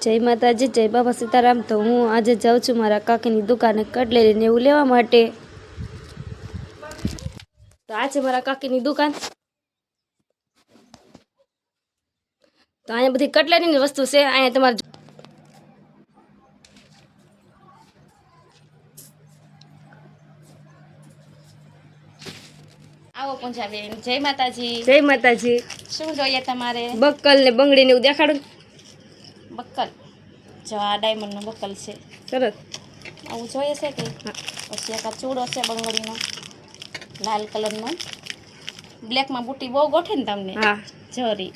જય માતાજી, જય બાબા સીતારામ। તો હું આજે જાઉં છું મારા કાકીની દુકાને કટલેરીને એવું લેવા માટે। તો આ છે મારા કાકીની દુકાન। તો અહીંયા બધી કટલેરીની વસ્તુ છે। અહીંયા તમારે આવો પંજાબી। જય માતાજી। જય માતાજી। શું જોઈએ તમારે? બક્કલ ને બંગડી ને એવું દેખાડો। બક્કલ જો આ ડાયમંડ નો બક્કલ છે, સરસ। આવું જોઈએ છે કે પછી એક આ ચૂડો છે બંગડીનો લાલ કલરનો, બ્લેકમાં બુટ્ટી બહુ ગોઠે ને તમને। હા જોરી।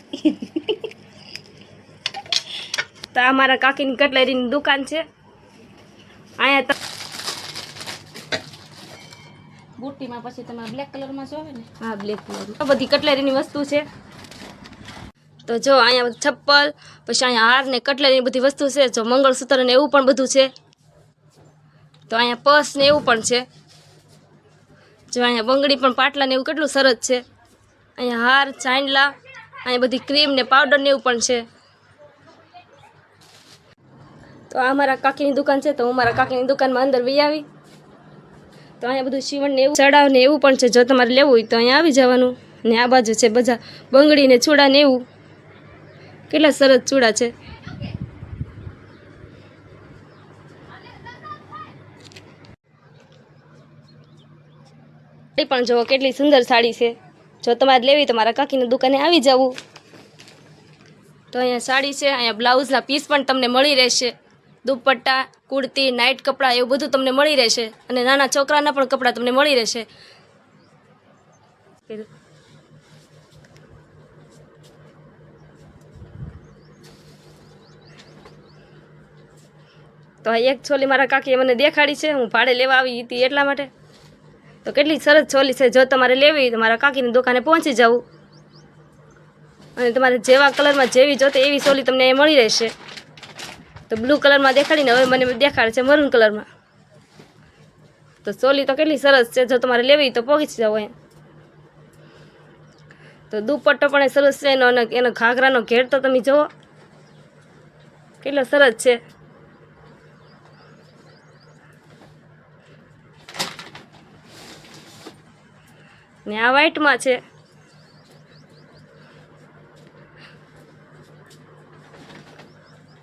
તો આ મારા કાકીની કટલેરીની દુકાન છે। અહીંયા બુટ્ટીમાં પછી તમારે બ્લેક કલરમાં જોવે ને? હા બ્લેક કલર। બધી કટલેરીની વસ્તુ છે। તો જો અહીંયા ચપ્પલ, પછી અહીંયા હાર ને કટલેરીની બધી વસ્તુ છે। જો મંગળસૂત્ર ને એવું પણ બધું છે। તો અહીંયા પર્સ ને એવું પણ છે। જો અહીંયા બંગડી પણ પાટલા ને એવું કેટલું સરસ છે। અહીંયા હાર, ચાંદલા, અહીંયા બધી ક્રીમ ને પાવડર ને એવું પણ છે। તો આ મારા કાકીની દુકાન છે। તો હું મારા કાકીની દુકાનમાં અંદર વહી આવી। તો અહીંયા બધું સીવણ ને એવું ચડાવ ને એવું પણ છે। જો તમારે લેવું હોય તો અહીંયા આવી જવાનું। ને આ બાજુ છે બધા બંગડી ને ચૂડા ને એવું, કેટલા સરસ ચૂડા છે। એ પણ જો કેટલી સુંદર સાડી છે। જો તમારે લેવી તો મારા કાકીની દુકાને આવી જવું। તો અહીંયા સાડી છે, અહીંયા બ્લાઉઝના પીસ પણ તમને મળી રહેશે। દુપટ્ટા, કુર્તી, નાઇટ કપડાં એવું બધું તમને મળી રહેશે। અને નાના છોકરાના પણ કપડાં તમને મળી રહેશે। તો આ એક છોલી મારા કાકીએ મને દેખાડી છે, હું ભાડે લેવા આવી હતી એટલા માટે। તો કેટલી સરસ છોલી છે। જો તમારે લેવી તો મારા કાકીની દુકાને પહોંચી જવું। અને તમારે જેવા કલરમાં જેવી જોતે એવી છોલી તમને એ મળી રહેશે। તો બ્લુ કલરમાં દેખાડીને હવે મને દેખાડે છે મરૂન કલરમાં। તો છોલી તો કેટલી સરસ છે। જો તમારે લેવી તો પહોંચી જાવ અહીંયા। તો દુપટ્ટો પણ સરસ છે એનો ઘાઘરાનો ઘેર તો તમે જુઓ કેટલો સરસ છે। ને આ વ્હાઈટમાં છે।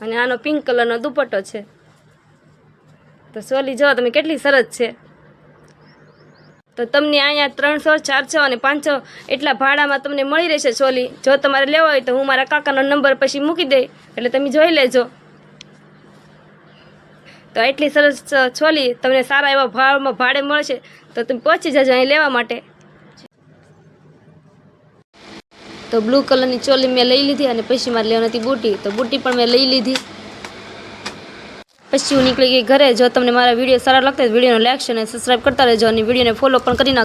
અને આનો પિંક કલરનો દુપટ્ટો છે। તો છોલી જો તમે કેટલી સરસ છે। તો તમને અહીંયા 300, 400 અને 500 એટલા ભાડામાં તમને મળી રહેશે છોલી। જો તમારે લેવા હોય તો હું મારા કાકાનો નંબર પછી મૂકી દઈ, એટલે તમે જોઈ લેજો। તો એટલી સરસ છોલી તમને સારા એવા ભાવમાં ભાડે મળશે। તો તમે પહોંચી જજો અહીં લેવા માટે। તો બ્લુ કલરની ચોલી મેં લઈ લીધી અને પછી મારે લેવાની હતી બુટી। તો બુટી પણ મેં લઈ લીધી। પછી હું નીકળી ગઈ ઘરે। જો તમને મારા વિડીયો સારા લાગતા હોય તો વિડીયોને લાઈક અને સબસ્ક્રાઈબ કરતા રહેજો અને વિડીયોને ફોલો પણ કરી નાખો।